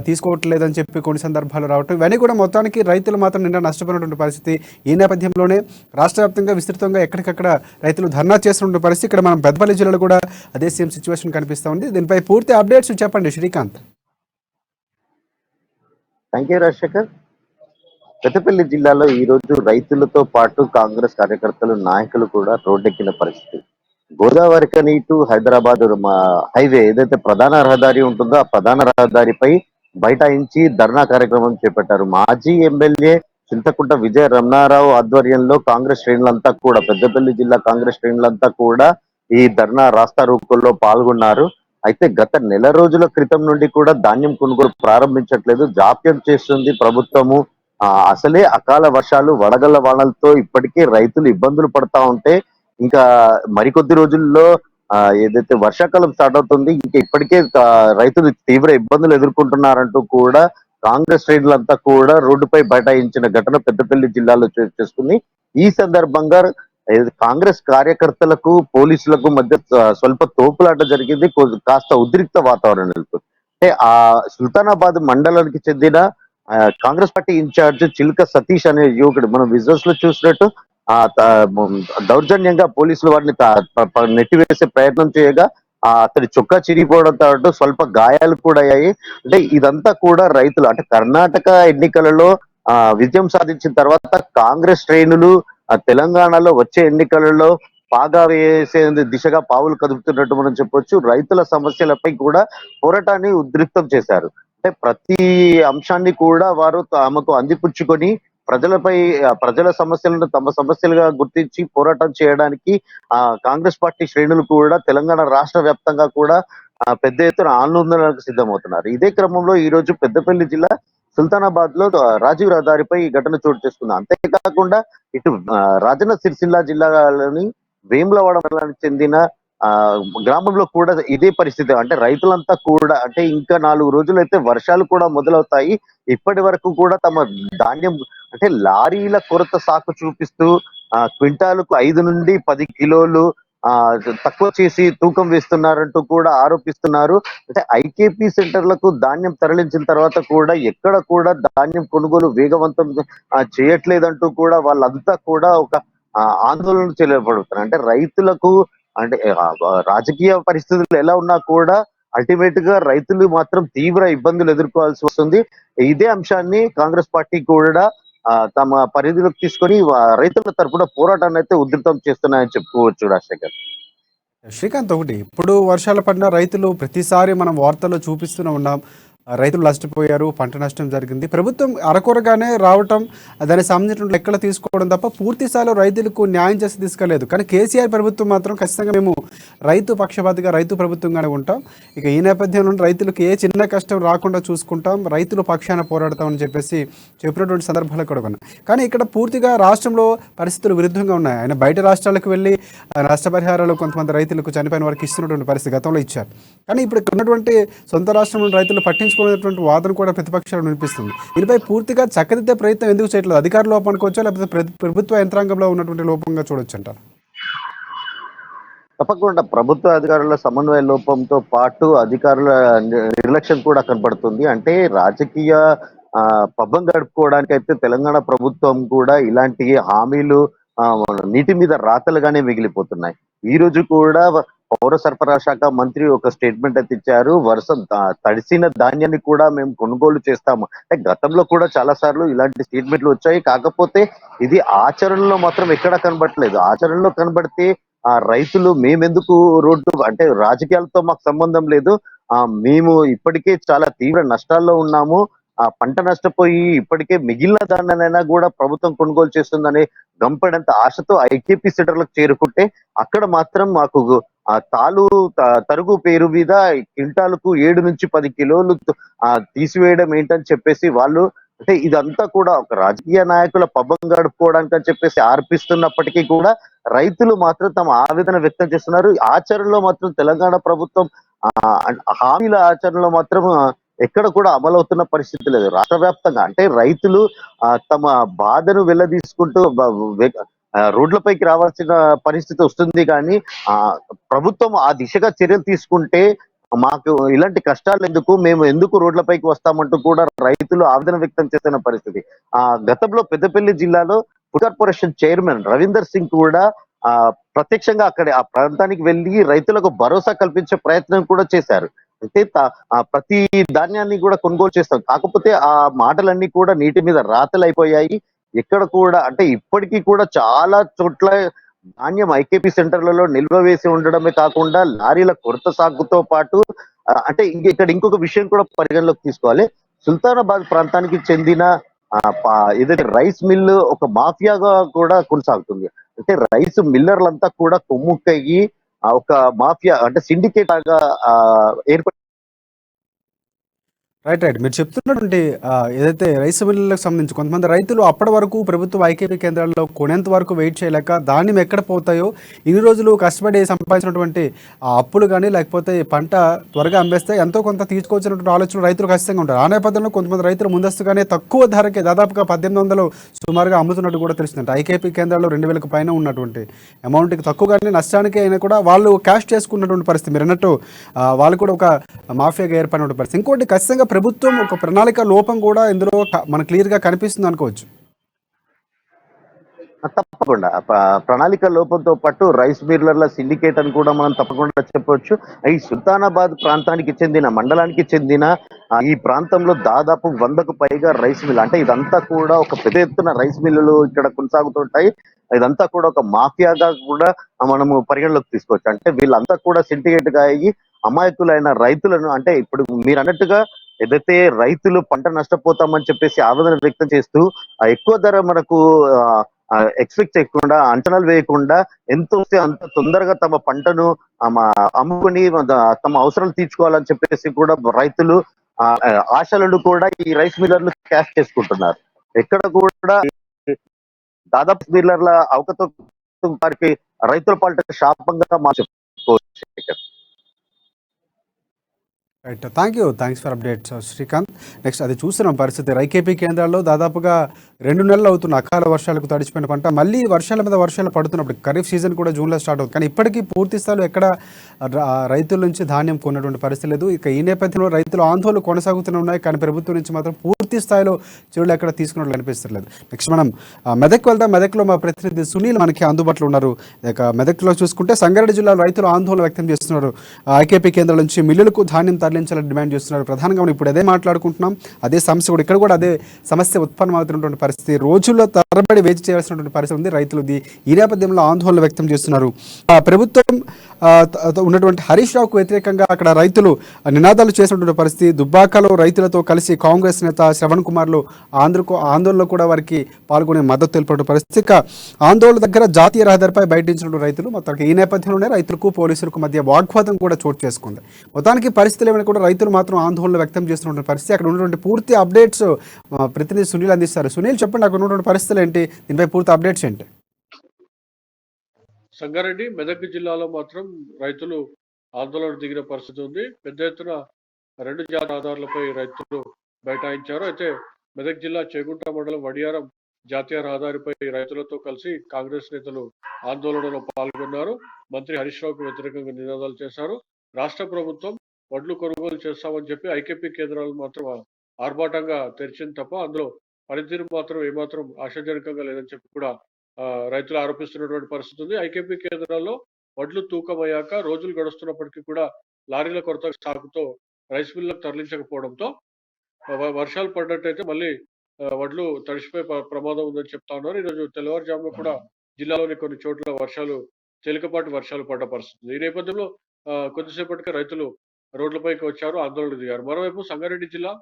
S1: తీసుకోవట్లేదని చెప్పి కొన్ని సందర్భాలు రావటం, ఇవన్నీ కూడా మొత్తానికి రైతులు మాత్రం నిన్న నష్టపోయినటువంటి పరిస్థితి. ఈ నేపథ్యంలోనే రాష్ట్ర వ్యాప్తంగా విస్తృతంగా ఎక్కడికక్కడ రైతులు ధర్నా చేస్తున్న పరిస్థితి. ఇక్కడ మనం పెద్దపల్లి జిల్లాలో కూడా అదే సేమ్ సిచ్యువేషన్ కనిపిస్తూ ఉంది. దీనిపై పూర్తి అప్డేట్స్ చెప్పండి శ్రీకాంత్.
S3: Thank you Rajasekhar. పెద్దపల్లి జిల్లాలో ఈ రోజు రైతులతో పాటు కాంగ్రెస్ కార్యకర్తలు నాయకులు కూడా రోడ్డెక్కిన పరిస్థితి. గోదావరి కని టు హైదరాబాద్ హైవే ఏదైతే ప్రధాన రహదారి ఉంటుందో ఆ ప్రధాన రహదారిపై బైఠాయించి ధర్నా కార్యక్రమం చేపట్టారు. మాజీ ఎమ్మెల్యే చింతకుంట విజయ రమణారావు ఆధ్వర్యంలో కాంగ్రెస్ శ్రేణులంతా కూడా, పెద్దపల్లి జిల్లా కాంగ్రెస్ శ్రేణులంతా కూడా ఈ ధర్నా రాస్తా రోకోల్లో పాల్గొన్నారు. అయితే గత నెల రోజుల క్రితం నుండి కూడా ధాన్యం కొనుగోలు ప్రారంభించట్లేదు, జాప్యం చేస్తుంది ప్రభుత్వము. అసలే అకాల వర్షాలు, వడగళ్ల వానలతో ఇప్పటికే రైతులు ఇబ్బందులు పడతా ఉంటే ఇంకా మరికొద్ది రోజుల్లో ఏదైతే వర్షాకాలం స్టార్ట్ అవుతుంది, ఇంకా ఇప్పటికే రైతులు తీవ్ర ఇబ్బందులు ఎదుర్కొంటున్నారంటూ కూడా కాంగ్రెస్ శ్రేణులంతా కూడా రోడ్డుపై బైఠాయించిన ఘటన పెద్దపల్లి జిల్లాలో చేసుకుంది. ఈ సందర్భంగా కాంగ్రెస్ కార్యకర్తలకు పోలీసులకు మధ్య స్వల్ప తోపులాట జరిగింది. కాస్త ఉద్రిక్త వాతావరణం నెలకొంది. అంటే ఆ సుల్తానాబాద్ మండలానికి చెందిన కాంగ్రెస్ పార్టీ ఇన్ఛార్జ్ చిల్క సతీష్ అనే యువకుడు, మనం విజువల్స్ లో చూసినట్టు దౌర్జన్యంగా పోలీసులు వారిని నెట్టివేసే ప్రయత్నం చేయగా అతడి చొక్కా చిరిగిపోవడంతో స్వల్ప గాయాలు కూడా అయ్యాయి. అంటే ఇదంతా కూడా రైతులు, అంటే కర్ణాటక ఎన్నికలలో విజయం సాధించిన తర్వాత కాంగ్రెస్ శ్రేణులు తెలంగాణలో వచ్చే ఎన్నికలలో పాగా వేసే దిశగా పావులు కదుపుతున్నట్టు మనం చెప్పొచ్చు. రైతుల సమస్యలపై కూడా పోరాటాన్ని ఉద్రిక్తం చేశారు. అంటే ప్రతి అంశాన్ని కూడా వారు తమకు అందిపుచ్చుకొని ప్రజల సమస్యలను తమ సమస్యలుగా గుర్తించి పోరాటం చేయడానికి కాంగ్రెస్ పార్టీ శ్రేణులు కూడా తెలంగాణ రాష్ట్ర వ్యాప్తంగా కూడా పెద్ద ఎత్తున ఆందోళనలకు సిద్ధమవుతున్నారు. ఇదే క్రమంలో ఈ రోజు పెద్దపల్లి జిల్లా సుల్తానాబాద్ లో రాజీవ్ రహదారిపై ఈ ఘటన చోటు చేసుకుంది. అంతేకాకుండా ఇటు రాజన్న సిరిసిల్ల జిల్లాలోని వేములవాడ మండలానికి చెందిన గ్రామంలో కూడా ఇదే పరిస్థితి. అంటే రైతులంతా కూడా, అంటే ఇంకా 4 రోజులైతే వర్షాలు కూడా మొదలవుతాయి, ఇప్పటి వరకు కూడా తమ ధాన్యం, అంటే లారీల కొరత సాకు చూపిస్తూ క్వింటాలకు 5 నుండి 10 కిలోలు తక్కువ చేసి తూకం వేస్తున్నారంటూ కూడా ఆరోపిస్తున్నారు. అంటే ఐకేపీ సెంటర్లకు ధాన్యం తరలించిన తర్వాత కూడా ఎక్కడ కూడా ధాన్యం కొనుగోలు వేగవంతం చేయట్లేదంటూ కూడా వాళ్ళంతా కూడా ఒక ఆందోళన చేయబడుతున్నారు. అంటే రైతులకు, అంటే రాజకీయ పరిస్థితులు ఎలా ఉన్నా కూడా అల్టిమేట్ గా రైతులు మాత్రం తీవ్ర ఇబ్బందులు ఎదుర్కోవాల్సి వస్తుంది. ఇదే అంశాన్ని కాంగ్రెస్ పార్టీ కూడా తమ పరిధిలోకి తీసుకొని రైతుల తరపున పోరాటాన్ని అయితే ఉధృతం చేస్తున్నాయని చెప్పుకోవచ్చు రాజశేఖర్.
S1: శ్రీకాంత్, ఒకటి, ఇప్పుడు వర్షాలు పడిన రైతులు ప్రతిసారి మనం వార్తల్లో చూపిస్తూనే ఉన్నాం, రైతులు నష్టపోయారు, పంట నష్టం జరిగింది. ప్రభుత్వం అరకొరగానే రావటం, దానికి సంబంధించిన లెక్కలు తీసుకోవడం తప్ప పూర్తి స్థాయిలో రైతులకు న్యాయం చేసి తీసుకెళ్లేదు. కానీ కేసీఆర్ ప్రభుత్వం మాత్రం ఖచ్చితంగా మేము రైతు పక్షపాతిగా, రైతు ప్రభుత్వంగానే ఉంటాం, ఇక ఈ నేపథ్యంలో రైతులకు ఏ చిన్న కష్టం రాకుండా చూసుకుంటాం, రైతులు పక్షాన పోరాడతామని చెప్పేసి చెప్పినటువంటి సందర్భాలు కూడా ఉన్నాయి. కానీ ఇక్కడ పూర్తిగా రాష్ట్రంలో పరిస్థితులు విరుద్ధంగా ఉన్నాయి. ఆయన బయట రాష్ట్రాలకు వెళ్ళి నష్టపరిహారాలు కొంతమంది రైతులకు చనిపోయిన వారికి ఇస్తున్నటువంటి పరిస్థితి గతంలో ఇచ్చారు. కానీ ఇప్పుడు ఇక్కడ ఉన్నటువంటి సొంత రాష్ట్రంలో రైతులు పట్టించుకునేటువంటి వాదన కూడా ప్రతిపక్షాలు వినిపిస్తుంది. దీనిపై పూర్తిగా చక్కదిద్దే ప్రయత్నం ఎందుకు చేయట్లేదు? అధికార లోపం అనుకోవచ్చా, లేకపోతే ప్రభుత్వ యంత్రాంగంలో ఉన్నటువంటి లోపంగా చూడొచ్చు అంటారు?
S3: తప్పకుండా ప్రభుత్వ అధికారుల సమన్వయ లోపంతో పాటు అధికారుల నిర్లక్ష్యం కూడా కనబడుతుంది. అంటే రాజకీయ పబ్బం గడుపుకోవడానికి అయితే తెలంగాణ ప్రభుత్వం కూడా ఇలాంటి హామీలు నీటి మీద రాతలుగానే మిగిలిపోతున్నాయి. ఈ రోజు కూడా పౌర సరఫరా శాఖ మంత్రి ఒక స్టేట్మెంట్ అయితే ఇచ్చారు, వర్షం తడిసిన ధాన్యాన్ని కూడా మేము కొనుగోలు చేస్తాము. అంటే గతంలో కూడా చాలా సార్లు ఇలాంటి స్టేట్మెంట్లు వచ్చాయి. కాకపోతే ఇది ఆచరణలో మాత్రం ఎక్కడా కనబడట్లేదు. ఆచరణలో కనబడితే రైతులు మేమెందుకు రోడ్డు, అంటే రాజకీయాలతో మాకు సంబంధం లేదు, మేము ఇప్పటికే చాలా తీవ్ర నష్టాల్లో ఉన్నాము, పంట నష్టపోయి ఇప్పటికే మిగిలిన దాన్నైనా కూడా ప్రభుత్వం కొనుగోలు చేస్తుందనే గంపెడంత ఆశతో ఐకేపీ సెంటర్లకు చేరుకుంటే అక్కడ మాత్రం మాకు తరుగు పేరు మీద క్వింటాలకు 7 నుంచి 10 కిలోలు తీసివేయడం ఏంటని చెప్పేసి వాళ్ళు, అంటే ఇదంతా కూడా ఒక రాజకీయ నాయకుల పబ్బం గడుపుకోవడానికి అని చెప్పేసి ఆర్పిస్తున్నప్పటికీ కూడా రైతులు మాత్రం తమ ఆవేదన వ్యక్తం చేస్తున్నారు. ఆచరణలో మాత్రం తెలంగాణ ప్రభుత్వం హామీల ఆచరణలో మాత్రం ఎక్కడ కూడా అమలవుతున్న పరిస్థితి లేదు. రాష్ట్ర వ్యాప్తంగా అంటే రైతులు తమ బాధను వెళ్లదీసుకుంటూ రోడ్లపైకి రావాల్సిన పరిస్థితి వస్తుంది కానీ ఆ ప్రభుత్వం ఆ దిశగా చర్యలు తీసుకుంటే మాకు ఇలాంటి కష్టాలు ఎందుకు, మేము ఎందుకు రోడ్లపైకి వస్తామంటూ కూడా రైతులు ఆవేదన వ్యక్తం చేస్తున్న పరిస్థితి. ఆ గతంలో పెద్దపల్లి జిల్లాలో food corporation chairman Ravinder Singh కూడా ఆ ప్రత్యక్షంగా అక్కడ ఆ ప్రాంతానికి వెళ్లి రైతులకు భరోసా కల్పించే ప్రయత్నం కూడా చేశారు. అయితే ప్రతి ధాన్యాన్ని కూడా కొనుగోలు చేస్తాం. కాకపోతే ఆ మాటలన్నీ కూడా నీటి మీద రాతలైపోయాయి. ఎక్కడ కూడా అంటే ఇప్పటికీ కూడా చాలా చోట్ల ధాన్యం ఐకేపీ సెంటర్లలో నిల్వ వేసి ఉండడమే కాకుండా లారీల కొరత సాగుతో పాటు అంటే ఇక్కడ ఇంకొక విషయం కూడా పరిగణలోకి తీసుకోవాలి. సుల్తానాబాద్ ప్రాంతానికి చెందిన ఏదైతే రైస్ మిల్లు ఒక మాఫియాగా కూడా కొనసాగుతుంది. అంటే రైస్ మిల్లర్లంతా కూడా కొమ్ముక్కయ్యి ఒక మాఫియా అంటే సిండికేట్ లాగా ఏర్పడి
S1: రైట్ రైట్ మీరు చెప్తున్నటువంటి ఏదైతే రైస్ మిల్లులకు సంబంధించి కొంతమంది రైతులు అప్పటి వరకు ప్రభుత్వ ఐకేపీ కేంద్రాల్లో కొనేంత వరకు వెయిట్ చేయలేక ధాన్యం ఎక్కడ పోతాయో ఇన్ని రోజులు కష్టపడి సంపాదించినటువంటి ఆ అప్పులు కానీ లేకపోతే పంట త్వరగా అమ్మేస్తే ఎంతో కొంత తీసుకోవాల్సినటువంటి ఆలోచన రైతులు ఖచ్చితంగా ఉంటారు. ఆ నేపథ్యంలో కొంతమంది రైతులు ముందస్తుగానే తక్కువ ధరకే దాదాపుగా 1800 సుమారుగా అమ్ముతున్నట్టు కూడా తెలుస్తుందంట. ఐకేపీ కేంద్రాల్లో 2000 పైన ఉన్నటువంటి అమౌంట్కి తక్కువగానే నష్టానికి అయినా కూడా వాళ్ళు క్యాష్ చేసుకున్నటువంటి పరిస్థితి. మీరు అన్నట్టు వాళ్ళు కూడా ఒక మాఫియాగా ఏర్పడిన పరిస్థితి. ఇంకోటి ఖచ్చితంగా ప్రభుత్వం ఒక ప్రణాళిక లోపం కూడా ఇందులో మనకు క్లియర్ గా కనిపిస్తుంది అనుకోవచ్చు.
S3: తప్పకుండా ప్రణాళిక లోపంతో పాటు రైస్ మిల్లర్ల సిండికేట్ అని కూడా మనం తప్పకుండా చెప్పవచ్చు. ఈ సుల్తానాబాద్ ప్రాంతానికి చెందిన మండలానికి చెందిన ఈ ప్రాంతంలో దాదాపు 100కు పైగా రైస్ మిల్ అంటే ఇదంతా కూడా ఒక పెద్ద ఎత్తున రైస్ మిల్లులు ఇక్కడ కొనసాగుతుంటాయి. ఇదంతా కూడా ఒక మాఫియాగా కూడా మనము పరిగణలోకి తీసుకోవచ్చు. అంటే వీళ్ళంతా కూడా సిండికేట్ గా అయ్యి అమాయకులైన రైతులను అంటే ఇప్పుడు మీరు అన్నట్టుగా ఏదైతే రైతులు పంట నష్టపోతామని చెప్పేసి ఆవేదన వ్యక్తం చేస్తూ ఎక్కువ ధర మనకు ఎక్స్పెక్ట్ చేయకుండా అంచనాలు వేయకుండా ఎంత వస్తే అంత తొందరగా తమ పంటను అమ్ముకుని తమ అవసరాలు తీర్చుకోవాలని చెప్పేసి కూడా రైతులు ఆశలను కూడా ఈ రైస్ మిల్లర్లు క్యాష్ చేసుకుంటున్నారు. ఎక్కడ కూడా దాదాపు మిల్లర్ల అవకతవకలు వారికి రైతుల పాలిట శాపంగా మా చెప్పుకోవచ్చు.
S1: Right thanks for updates Srikanth. Next అది చూస్తున్నాం పరిస్థితి ఐకేపీ కేంద్రాల్లో దాదాపుగా 2 నెలలు అవుతున్న అకాల వర్షాలకు తడిచిపోయిన పంట మళ్ళీ వర్షాల మీద వర్షాలు పడుతున్నప్పుడు ఖరీఫ్ సీజన్ కూడా జూన్లో స్టార్ట్ అవుతుంది. కానీ ఇప్పటికీ పూర్తి స్థాయిలో ఎక్కడ రైతుల నుంచి ధాన్యం కొన్నటువంటి పరిస్థితి లేదు. ఇక ఈ నేపథ్యంలో రైతుల ఆందోళనలు కొనసాగుతూనే ఉన్నాయి. కానీ ప్రభుత్వం నుంచి మాత్రం పూర్తి స్థాయిలో చర్యలు ఎక్కడ తీసుకున్నట్లు అనిపిస్తలేదు. నెక్స్ట్ మనం మెదక్ వెళ్దాం. మెదక్లో మా ప్రతినిధి సునీల్ మనకి అందుబాటులో ఉన్నారు. ఇక మెదక్లో చూసుకుంటే సంగారెడ్డి జిల్లాలో రైతులు ఆందోళన వ్యక్తం చేస్తున్నారు. ఐకేపీ కేంద్రాల నుంచి మిల్లులకు ధాన్యం తరలించాలని డిమాండ్ చేస్తున్నారు. ప్రధానంగా మనం ఇప్పుడు అదే మాట్లాడుకుంటున్నాం. అదే సమస్య కూడా ఇక్కడ కూడా అదే సమస్య ఉత్పన్నమవుతున్నటువంటి పరిస్థితి. రోజుల్లో తరబడి వేచి చేయాల్సినటువంటి పరిస్థితి ఉంది. రైతులు ఈ నేపథ్యంలో ఆందోళన వ్యక్తం చేస్తున్నారు. ప్రభుత్వం ఉన్నటువంటి హరీష్ రావుకు వ్యతిరేకంగా అక్కడ రైతులు నినాదాలు చేసినటువంటి పరిస్థితి. దుబ్బాకలో రైతులతో కలిసి కాంగ్రెస్ నేత శ్రవణ్ కుమార్లు ఆందోళనలో కూడా వారికి పాల్గొనే మద్దతు తెలిపిన పరిస్థితి. ఆందోళన దగ్గర జాతీయ రహదారిపై బయటించిన రైతులు మొత్తానికి ఈ నేపథ్యంలోనే రైతులకు పోలీసులకు మధ్య వాగ్వాదం కూడా చోటు చేసుకుంది. మొత్తానికి పరిస్థితులు ఏమైనా కూడా రైతులు మాత్రం ఆందోళన వ్యక్తం చేస్తున్న పరిస్థితి. అక్కడ ఉన్నటువంటి పూర్తి అప్డేట్స్ ప్రతినిధి సునీల్ అందిస్తారు. సునీల్ చెప్పండి, అక్కడ ఉన్నటువంటి పరిస్థితులు ఏంటి, దీనిపై పూర్తి అప్డేట్స్ ఏంటి?
S4: సంగారెడ్డి మెదక్ జిల్లాలో మాత్రం రైతులు ఆందోళన దిగిన పరిస్థితి ఉంది. పెద్ద ఎత్తున 2 జాతీయ రహదారులపై రైతులు బైఠాయించారు. అయితే మెదక్ జిల్లా చేగుంట మండలం వడియారం జాతీయ రహదారిపై రైతులతో కలిసి కాంగ్రెస్ నేతలు ఆందోళనలో పాల్గొన్నారు. మంత్రి హరీష్ రావుకు వ్యతిరేకంగా నినాదాలు చేశారు. రాష్ట్ర ప్రభుత్వం వడ్లు కొనుగోలు చేస్తామని చెప్పి ఐకేపీ కేంద్రాలు మాత్రం ఆర్భాటంగా తెరిచింది తప్ప అందులో పనితీరు మాత్రం ఏమాత్రం ఆశాజనకంగా లేదని చెప్పి కూడా రైతులు ఆరోపిస్తున్నటువంటి పరిస్థితి ఉంది. ఐకేపీ కేంద్రాల్లో వడ్లు తూకమయ్యాక రోజులు గడుస్తున్నప్పటికీ కూడా లారీల కొరత సాగుతో రైస్ మిల్లకు తరలించకపోవడంతో వర్షాలు పడ్డట్టయితే మళ్ళీ వడ్లు తడిసిపోయే ప్రమాదం ఉందని చెప్తా ఉన్నారు. ఈరోజు తెల్లవారుజామున కూడా జిల్లాలోని కొన్ని చోట్ల తేలికపాటి వర్షాలు పడ్డ పరిస్థితి. ఈ నేపథ్యంలో కొద్దిసేపటికే రైతులు రోడ్లపైకి వచ్చారు, ఆందోళన దిగారు. మరోవైపు సంగారెడ్డి జిల్లా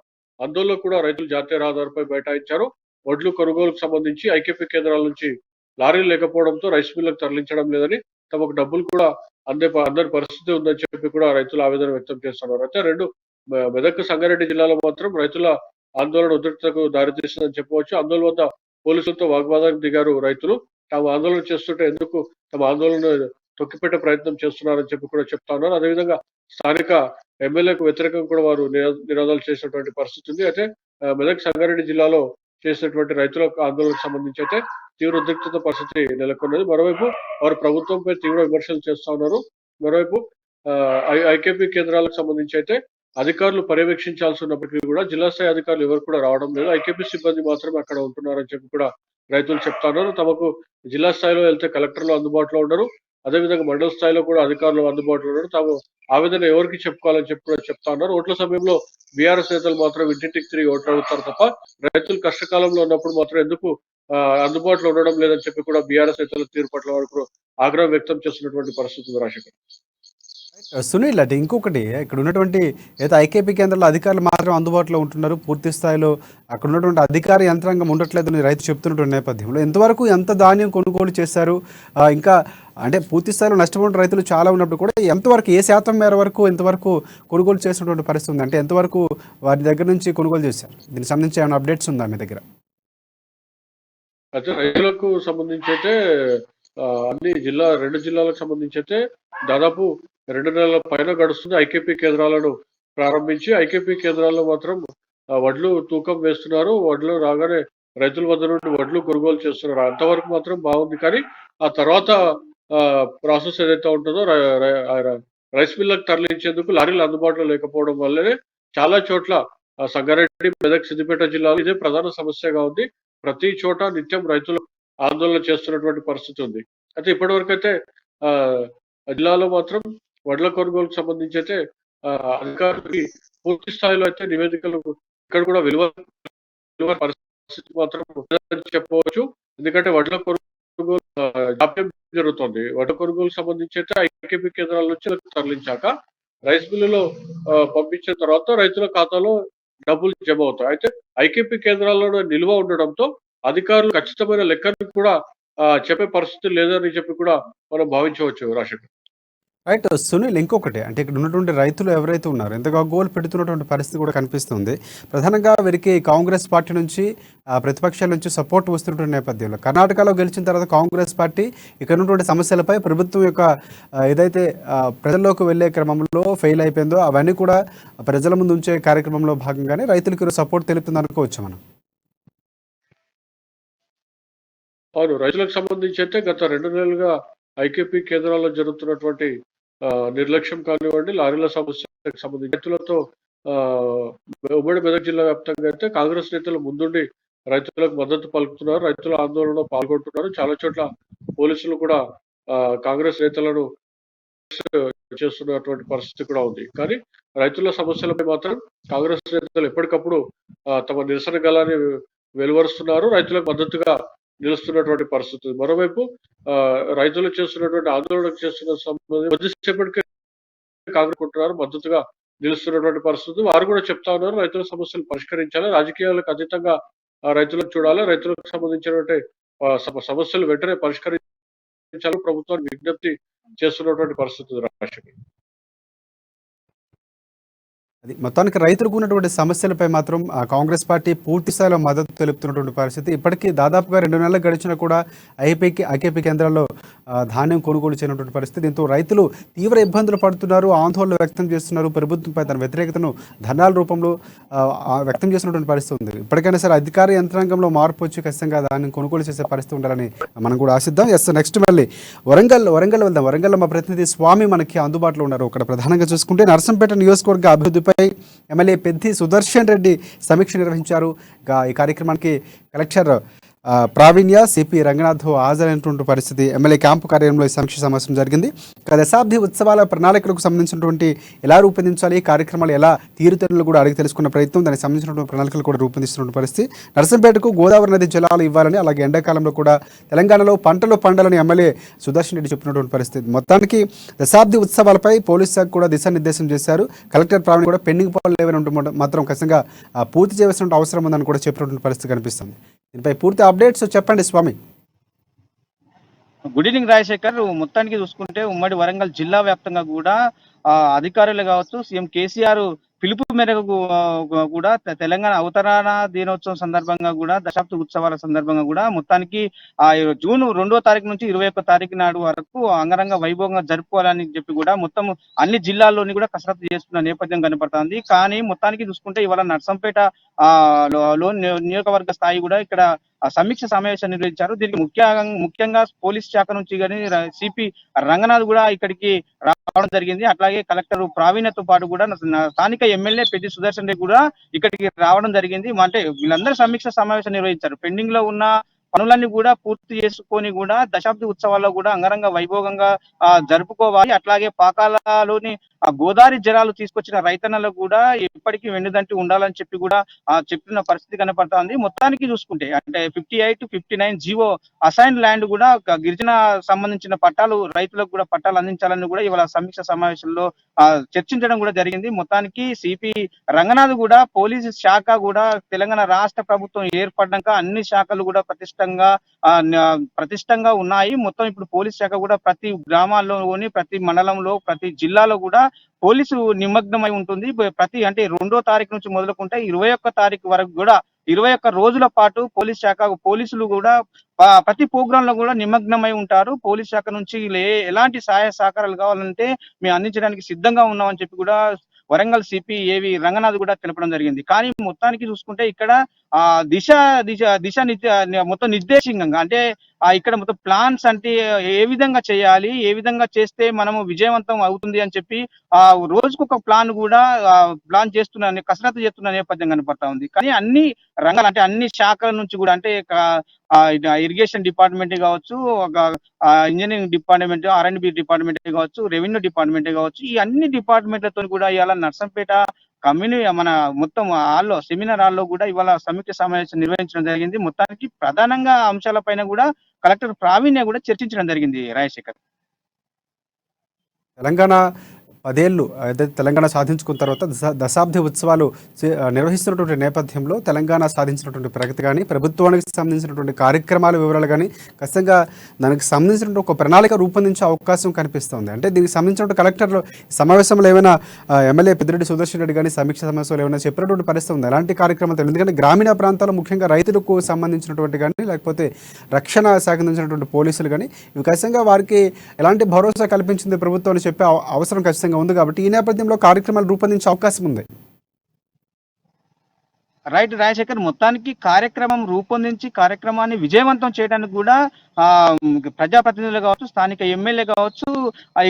S4: ఆందోళనలో కూడా రైతులు జాతీయ రహదారిపై బైఠాయించారు. వడ్లు కొనుగోలుకు సంబంధించి ఐకేపీ కేంద్రాల నుంచి లారీలు లేకపోవడంతో రైస్ మిల్లకు తరలించడం లేదని, తమకు డబ్బులు కూడా అందరి పరిస్థితి ఉందని చెప్పి కూడా రైతులు ఆవేదన వ్యక్తం చేస్తున్నారు. అయితే మెదక్ సంగారెడ్డి జిల్లాలో మాత్రం రైతుల ఆందోళన ఉద్రిక్తతకు దారితీస్తుందని చెప్పవచ్చు. ఆందోళన వద్ద పోలీసులతో వాగ్వాదానికి దిగారు రైతులు. తాము ఆందోళన చేస్తుంటే ఎందుకు తమ ఆందోళన తొక్కిపెట్టే ప్రయత్నం చేస్తున్నారని చెప్పి కూడా చెప్తా ఉన్నారు. అదేవిధంగా స్థానిక ఎమ్మెల్యేకు వ్యతిరేకంగా కూడా వారు నినాదాలు చేసినటువంటి పరిస్థితి ఉంది. అయితే మెదక్ సంగారెడ్డి జిల్లాలో చేసినటువంటి రైతుల ఆందోళనకు సంబంధించి అయితే తీవ్ర ఉద్రిక్తత పరిస్థితి నెలకొన్నది. మరోవైపు వారు ప్రభుత్వంపై తీవ్ర విమర్శలు చేస్తా ఉన్నారు. మరోవైపు ఐకేపీ కేంద్రాలకు సంబంధించి అయితే అధికారులు పర్యవేక్షించాల్సి ఉన్నప్పటికీ కూడా జిల్లా స్థాయి అధికారులు ఎవరు కూడా రావడం లేదు. ఐకేపీ సిబ్బంది మాత్రమే అక్కడ ఉంటున్నారని చెప్పి కూడా రైతులు చెప్తా ఉన్నారు. తమకు జిల్లా స్థాయిలో వెళ్తే కలెక్టర్లు అందుబాటులో ఉండరు, అదేవిధంగా మండల స్థాయిలో కూడా అధికారులు అందుబాటులో ఉండరు. తాము ఆవేదన ఎవరికి చెప్పుకోవాలని చెప్పి కూడా చెప్తా ఉన్నారు. ఓట్ల సమయంలో బీఆర్ఎస్ నేతలు మాత్రం ఇంటింటికి తిరిగి ఓట్లు అడుగుతారు తప్ప రైతులు కష్టకాలంలో ఉన్నప్పుడు మాత్రం ఎందుకు అందుబాటులో ఉండడం లేదని చెప్పి కూడా బీఆర్ఎస్ నేతల తీరు పట్ల వరకు ఆగ్రహం వ్యక్తం చేస్తున్నటువంటి పరిస్థితి ఉంది రాజశేఖర్.
S1: సునీల్, అంటే ఇంకొకటి ఇక్కడ ఉన్నటువంటి ఏదో ఐకేపీ కేంద్రాల్లో అధికారులు మాత్రం అందుబాటులో ఉంటున్నారు, పూర్తి స్థాయిలో అక్కడ ఉన్నటువంటి అధికార యంత్రాంగం ఉండట్లేదని రైతు చెప్తున్నటువంటి నేపథ్యంలో ఎంతవరకు ఎంత ధాన్యం కొనుగోలు చేశారు, ఇంకా అంటే పూర్తి స్థాయిలో నష్టపోయిన రైతులు చాలా ఉన్నప్పుడు కూడా ఎంతవరకు ఏ శాతం మేర వరకు ఎంతవరకు కొనుగోలు చేసినటువంటి పరిస్థితి ఉంది, అంటే ఎంతవరకు వారి దగ్గర నుంచి కొనుగోలు చేశారు? దీనికి సంబంధించి ఏమైనా అప్డేట్స్ ఉందా మీ దగ్గర?
S4: అయితే రైతులకు సంబంధించి అయితే రెండు జిల్లాలకు సంబంధించి అయితే దాదాపు 2 నెలల పైన గడుస్తుంది. ఐకేపీ కేంద్రాలను ప్రారంభించి ఐకేపీ కేంద్రాల్లో మాత్రం వడ్లు తూకం వేస్తున్నారు. వడ్లు రాగానే రైతుల వద్ద నుండి వడ్లు కొనుగోలు చేస్తున్నారు. అంతవరకు మాత్రం బాగుంది. కానీ ఆ తర్వాత ప్రాసెస్ ఏదైతే ఉంటుందో రైస్ మిల్లకు తరలించేందుకు లారీలు అందుబాటులో లేకపోవడం వల్లనే చాలా చోట్ల సంగారెడ్డి, మెదక్, సిద్దిపేట జిల్లాలో ఇదే ప్రధాన సమస్యగా ఉంది. ప్రతి చోట నిత్యం రైతులు ఆందోళన చేస్తున్నటువంటి పరిస్థితి ఉంది. అయితే ఇప్పటివరకు అయితే జిల్లాలో మాత్రం వడ్ల కొనుగోలుకు సంబంధించి అయితే అధికారులకి పూర్తి స్థాయిలో అయితే నివేదికలు ఇక్కడ కూడా విలువ పరిస్థితి మాత్రం చెప్పవచ్చు. ఎందుకంటే వడ్ల కొనుగోలు జాప్యం జరుగుతుంది. వడ్ల కొనుగోలు సంబంధించి అయితే ఐకేపీ కేంద్రాల నుంచి తరలించాక రైస్ మిల్లులో పంపించిన తర్వాత రైతుల ఖాతాలో డబ్బులు జమ అవుతాయి. అయితే ఐకేపీ కేంద్రాల్లో నిల్వ ఉండడంతో అధికారులు ఖచ్చితమైన లెక్కను కూడా చెప్పే పరిస్థితి లేదని చెప్పి కూడా మనం భావించవచ్చు రాజశేఖర్.
S1: రైట్ సునీల్, ఇంకొకటి అంటే ఇక్కడ ఉన్నటువంటి రైతులు ఎవరైతే ఉన్నారో ఎంతగా గోల్ పెడుతున్నటువంటి పరిస్థితి కూడా కనిపిస్తుంది. ప్రధానంగా వీరికి కాంగ్రెస్ పార్టీ నుంచి ప్రతిపక్షాల నుంచి సపోర్ట్ వస్తున్నటువంటి నేపథ్యంలో కర్ణాటకలో గెలిచిన తర్వాత కాంగ్రెస్ పార్టీ ఇక్కడ ఉన్నటువంటి సమస్యలపై ప్రభుత్వం యొక్క ఏదైతే ప్రజల్లోకి వెళ్ళే క్రమంలో ఫెయిల్ అయిపోయిందో అవన్నీ కూడా ప్రజల ముందు ఉంచే కార్యక్రమంలో భాగంగానే రైతులకు సపోర్ట్ తెలుపుతుంది అనుకోవచ్చు మనం.
S4: అవును, రైతులకు సంబంధించి అయితే గత 2 నెలలుగా ఐకేపీ కేంద్రాల్లో జరుగుతున్నటువంటి నిర్లక్ష్యం కానివ్వండి, లారీల సమస్యకు సంబంధించి రైతులతో ఉమ్మడి మెదక్ జిల్లా వ్యాప్తంగా అయితే కాంగ్రెస్ నేతలు ముందుండి రైతులకు మద్దతు పలుకుతున్నారు. రైతుల ఆందోళనలో పాల్గొంటున్నారు. చాలా చోట్ల పోలీసులు కూడా కాంగ్రెస్ నేతలను చేస్తున్నటువంటి పరిస్థితి కూడా ఉంది. కానీ రైతుల సమస్యలపై మాత్రం కాంగ్రెస్ నేతలు ఎప్పటికప్పుడు తమ నిరసన గలాన్ని వెలువరుస్తున్నారు. రైతులకు మద్దతుగా నిలుస్తున్నటువంటి పరిస్థితి. మరోవైపు రైతులు చేస్తున్నటువంటి ఆందోళన చేస్తున్న కొద్దిసేపటికే కాంగ్రెస్ మద్దతుగా నిలుస్తున్నటువంటి పరిస్థితి. వారు కూడా చెప్తా ఉన్నారు, రైతుల సమస్యలు పరిష్కరించాలి, రాజకీయాలకు అతీతంగా రైతులకు చూడాలి, రైతులకు సంబంధించినటువంటి సమస్యలు వెంటనే పరిష్కరించాలి ప్రభుత్వానికి విజ్ఞప్తి చేస్తున్నటువంటి పరిస్థితి రాష్ట్రం.
S1: అది మొత్తానికి రైతులకు ఉన్నటువంటి సమస్యలపై మాత్రం కాంగ్రెస్ పార్టీ పూర్తి స్థాయిలో మద్దతు తెలుపుతున్నటువంటి పరిస్థితి. ఇప్పటికీ దాదాపుగా 2 నెలలు గడిచినా కూడా ఐకేపీ కేంద్రాల్లో ధాన్యం కొనుగోలు చేయనటువంటి పరిస్థితి. దీంతో రైతులు తీవ్ర ఇబ్బందులు పడుతున్నారు, ఆందోళన వ్యక్తం చేస్తున్నారు. ప్రభుత్వంపై తన వ్యతిరేకతను ధర్నాల రూపంలో వ్యక్తం చేసినటువంటి పరిస్థితి ఉంది. ఇప్పటికైనా సరే అధికార యంత్రాంగంలో మార్పు వచ్చి ఖచ్చితంగా ధాన్యం కొనుగోలు చేసే పరిస్థితి ఉండాలని మనం కూడా ఆశిద్దాం. నెక్స్ట్ మళ్ళీ వరంగల్ వెళ్దాం. వరంగల్లో మా ప్రతినిధి స్వామి మనకి అందుబాటులో ఉన్నారు. ఇక్కడ ప్రధానంగా చూసుకుంటే నర్సంపేట నియోజకవర్గ అభివృద్ధి ఎమ్మెల్యే పెద్ది సుదర్శన్ రెడ్డి సమీక్ష నిర్వహించారు. ఈ కార్యక్రమానికి కలెక్టర్ ప్రావీణ్య, సిపి రంగనాథ్ హాజరైనటువంటి పరిస్థితి. ఎమ్మెల్యే క్యాంపు కార్యాలయంలో ఈ సమీక్ష సమావేశం జరిగింది. దశాబ్ది ఉత్సవాల ప్రణాళికలకు సంబంధించినటువంటి ఎలా రూపొందించాలి, కార్యక్రమాలు ఎలా తీరుతెన్నులు కూడా అడిగి తెలుసుకున్న ప్రయత్నం, దానికి సంబంధించినటువంటి ప్రణాళికలు కూడా రూపొందిస్తున్న పరిస్థితి. నర్సంపేటకు గోదావరి నది జలాలు ఇవ్వాలని, అలాగే ఎండాకాలంలో కూడా తెలంగాణలో పంటలు పండాలని ఎమ్మెల్యే సుదర్శన్ రెడ్డి చెప్పినటువంటి పరిస్థితి. మొత్తానికి దశాబ్ది ఉత్సవాలపై పోలీసు శాఖ కూడా దిశానిర్దేశం చేశారు. కలెక్టర్ ప్రావీణ్య కూడా పెండింగ్ పనులు ఏమైనా మాత్రం ఖచ్చితంగా పూర్తి చేయాల్సిన అవసరం ఉందని కూడా చెప్పినటువంటి పరిస్థితి కనిపిస్తుంది. దీనిపై పూర్తి అప్డేట్స్ చెప్పండి స్వామి.
S5: Good evening Rajasekhar. మొత్తానికి చూసుకుంటే ఉమ్మడి వరంగల్ జిల్లా వ్యాప్తంగా కూడా అధికారులు కావచ్చు, సీఎం కేసీఆర్ పిలుపు మేరకు కూడా తెలంగాణ అవతరణ దినోత్సవం సందర్భంగా కూడా దశాబ్ది ఉత్సవాల సందర్భంగా కూడా మొత్తానికి జూన్ 2వ తారీఖు నుంచి 21వ తారీఖు నాడు వరకు అంగరంగ వైభవంగా జరుపుకోవాలని చెప్పి కూడా మొత్తం అన్ని జిల్లాల్లోని కూడా కసరత్తు చేస్తున్న నేపథ్యం కనపడుతుంది. కానీ మొత్తానికి చూసుకుంటే ఇవాళ నర్సంపేట లో నియోజకవర్గ స్థాయి కూడా ఇక్కడ సమీక్ష సమావేశం నిర్వహించారు. దీనికి ముఖ్యంగా పోలీస్ శాఖ నుంచి కానీ సిపి రంగనాథ్ కూడా ఇక్కడికి రావడం జరిగింది. అట్లాగే కలెక్టర్ ప్రావీణ్యతో పాటు కూడా స్థానిక ఎమ్మెల్యే పెద్ది సుదర్శన్ రెడ్డి కూడా ఇక్కడికి రావడం జరిగింది. అంటే వీళ్ళందరూ సమీక్ష సమావేశం నిర్వహించారు. పెండింగ్ లో ఉన్న పనులన్నీ కూడా పూర్తి చేసుకొని కూడా దశాబ్ది ఉత్సవాల్లో కూడా అంగరంగ వైభోగంగా జరుపుకోవాలి. అట్లాగే పాకాలలోని గోదావరి జలాలు తీసుకొచ్చిన రైతన్నలకు కూడా ఎప్పటికీ వెన్నుదంటి ఉండాలని చెప్పి కూడా చెప్తున్న పరిస్థితి కనపడుతుంది. మొత్తానికి చూసుకుంటే అంటే 58, 59 జీవో అసైన్ ల్యాండ్ కూడా గిరిజన సంబంధించిన పట్టాలు రైతులకు కూడా పట్టాలు అందించాలని కూడా ఇవాళ సమీక్ష సమావేశంలో చర్చించడం కూడా జరిగింది. మొత్తానికి సిపి రంగనాథ్ కూడా పోలీసు శాఖ కూడా తెలంగాణ రాష్ట్ర ప్రభుత్వం ఏర్పడ్డాక అన్ని శాఖలు కూడా ప్రతిష్టంగా ఉన్నాయి. మొత్తం ఇప్పుడు పోలీస్ శాఖ కూడా ప్రతి గ్రామాల్లోని ప్రతి మండలంలో ప్రతి జిల్లాలో కూడా పోలీసు నిమగ్నమై ఉంటుంది. ప్రతి అంటే 2వ తారీఖు నుంచి మొదలుకుంటే 21వ తారీఖు వరకు కూడా 21 రోజుల పాటు పోలీస్ శాఖ పోలీసులు కూడా ప్రతి ప్రోగ్రామ్ లో కూడా నిమగ్నమై ఉంటారు. పోలీస్ శాఖ నుంచి ఎలాంటి సహాయ సహకారాలు కావాలంటే మేము అందించడానికి సిద్ధంగా ఉన్నామని చెప్పి కూడా వరంగల్ సిపి ఏవి రంగనాథ్ కూడా తెలపడం జరిగింది. కానీ మొత్తానికి చూసుకుంటే ఇక్కడ దిశ మొత్తం నిర్దేశంగా అంటే ఇక్కడ మొత్తం ప్లాన్స్ అంటే ఏ విధంగా చేయాలి, ఏ విధంగా చేస్తే మనము విజయవంతం అవుతుంది అని చెప్పి రోజుకొక ప్లాన్ కూడా ప్లాన్ చేస్తున్న కసరత్తు చేస్తున్న నేపథ్యం కనపడతా ఉంది. కానీ అన్ని రంగాలు అంటే అన్ని శాఖల నుంచి కూడా అంటే ఇరిగేషన్ డిపార్ట్మెంట్ కావచ్చు, ఇంజనీరింగ్ డిపార్ట్మెంట్, R&B డిపార్ట్మెంట్ కావచ్చు, రెవెన్యూ డిపార్ట్మెంట్ కావచ్చు, ఈ అన్ని డిపార్ట్మెంట్లతో కూడా ఇవాళ నర్సంపేట మన మొత్తం సెమినార్ హాల్లో కూడా ఇవాళ సమీక్ష సమావేశం నిర్వహించడం జరిగింది. మొత్తానికి ప్రధానంగా అంశాలపైన కూడా కలెక్టర్ ప్రావీణ్య కూడా చర్చించడం జరిగింది. రాజశేఖర్,
S1: తెలంగాణ 10 ఏళ్ళు ఏదైతే తెలంగాణ సాధించుకున్న తర్వాత దశాబ్ది ఉత్సవాలు నిర్వహిస్తున్నటువంటి నేపథ్యంలో తెలంగాణ సాధించినటువంటి ప్రగతి కానీ ప్రభుత్వానికి సంబంధించినటువంటి కార్యక్రమాల వివరాలు కానీ ఖచ్చితంగా దానికి సంబంధించినటువంటి ఒక ప్రణాళిక రూపొందించే అవకాశం కనిపిస్తుంది. అంటే దీనికి సంబంధించినటువంటి కలెక్టర్లు సమావేశంలో ఏమైనా ఎమ్మెల్యే పెద్దిరెడ్డి సుదర్శన్ రెడ్డి కానీ సమీక్ష సమావేశంలో ఏమైనా చెప్పినటువంటి పరిస్థితి ఉంది? ఎలాంటి కార్యక్రమాలు తెలియదు. ఎందుకంటే గ్రామీణ ప్రాంతాల్లో ముఖ్యంగా రైతులకు సంబంధించినటువంటి కానీ లేకపోతే రక్షణ శాఖ సంబంధించినటువంటి పోలీసులు కానీ ఇవి ఖచ్చితంగా వారికి ఎలాంటి భరోసా కల్పించింది ప్రభుత్వం అని చెప్పే అవసరం ఖచ్చితంగా ఉంది. కాబట్టి ఈ నేపథ్యంలో కార్యక్రమాలు రూపొందించే అవకాశం ఉంది.
S5: రైట్ రాజశేఖర్, మొత్తానికి కార్యక్రమం రూపొందించి కార్యక్రమాన్ని విజయవంతం చేయడానికి కూడా ప్రజాప్రతినిధులు కావచ్చు, స్థానిక ఎమ్మెల్యే కావచ్చు,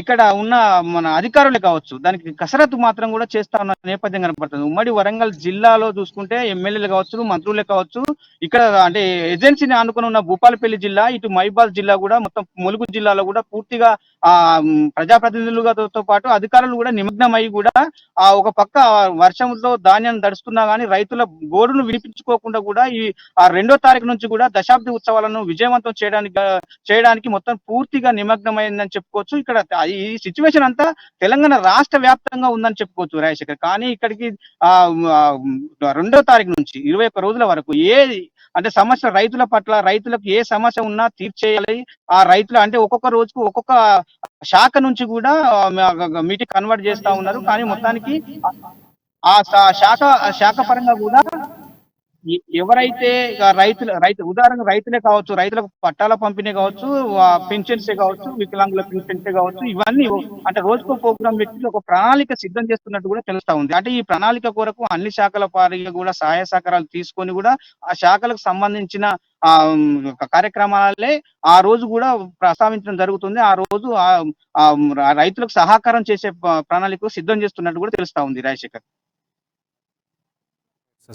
S5: ఇక్కడ ఉన్న మన అధికారులే కావచ్చు, దానికి కసరత్తు మాత్రం కూడా చేస్తా ఉన్న నేపథ్యం కనపడుతుంది. ఉమ్మడి వరంగల్ జిల్లాలో చూసుకుంటే ఎమ్మెల్యేలు కావచ్చు, మంత్రులే కావచ్చు, ఇక్కడ అంటే ఏజెన్సీని ఆనుకుని ఉన్న భూపాలపల్లి జిల్లా, ఇటు మహిబాద్ జిల్లా కూడా మొత్తం ములుగు జిల్లాలో కూడా పూర్తిగా ప్రజాప్రతినిధులతో పాటు అధికారులు కూడా నిమగ్నమై కూడా ఒక పక్క వర్షంతో ధాన్యం దడుస్తున్నా కానీ రైతుల గోడును వినిపించుకోకుండా కూడా ఈ 2వ తారీఖు నుంచి కూడా దశాబ్ది ఉత్సవాలను విజయవంతం చేయడానికి మొత్తం పూర్తిగా నిమగ్నమైందని చెప్పుకోవచ్చు. ఇక్కడ ఈ సిచ్యువేషన్ అంతా తెలంగాణ రాష్ట్ర వ్యాప్తంగా ఉందని చెప్పుకోవచ్చు రాజశేఖర్. కానీ ఇక్కడికి 2వ తారీఖు నుంచి 21 రోజుల వరకు అంటే సమస్య రైతుల పట్ల రైతులకు ఏ సమస్య ఉన్నా తీర్చేయాలి. ఆ రైతులు అంటే ఒక్కొక్క రోజుకు ఒక్కొక్క శాఖ నుంచి కూడా మీటింగ్ కన్వర్ట్ చేస్తా ఉన్నారు. కానీ మొత్తానికి ఆ శాఖ పరంగా కూడా ఎవరైతే ఉదాహరణకు రైతులే కావచ్చు, రైతులకు పట్టాల పంపిణీ కావచ్చు, పెన్షన్సే కావచ్చు, వికలాంగుల పెన్షన్సే కావచ్చు, ఇవన్నీ అంటే రోజుకో ప్రోగ్రామ్ వ్యక్తులు ఒక ప్రణాళిక సిద్ధం చేస్తున్నట్టు కూడా తెలుస్తా ఉంది. అంటే ఈ ప్రణాళిక కొరకు అన్ని శాఖల వారీగా కూడా సహాయ సహకారాలు తీసుకొని కూడా ఆ శాఖలకు సంబంధించిన కార్యక్రమాలే ఆ రోజు కూడా ప్రస్తావించడం జరుగుతుంది. ఆ రోజు రైతులకు సహకారం చేసే ప్రణాళిక సిద్ధం చేస్తున్నట్టు కూడా తెలుస్తా ఉంది రాజశేఖర్.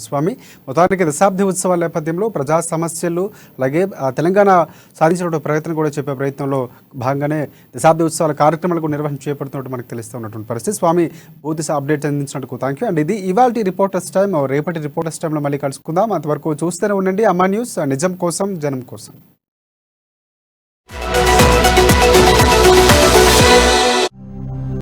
S1: స్వామి, మొత్తానికి దశాబ్ది ఉత్సవాల నేపథ్యంలో ప్రజా సమస్యలు అలాగే తెలంగాణ సాధించినటువంటి ప్రయత్నం కూడా చెప్పే ప్రయత్నంలో భాగంగానే దశాబ్ది ఉత్సవాల కార్యక్రమాలు కూడా నిర్వహణ చేపడుతున్నట్టు మనకు తెలుస్తూ ఉన్నటువంటి పరిస్థితి. స్వామి, పూర్తి అప్డేట్స్ అందించినందుకు థ్యాంక్ యూ. అండ్ ఇది ఇవాల్టి రిపోర్టర్స్ టైం. రేపటి రిపోర్టర్స్ టైంలో మళ్ళీ కలుసుకుందాం. అంతవరకు చూస్తూనే ఉండండి అమ్మా న్యూస్, నిజం కోసం జనం కోసం.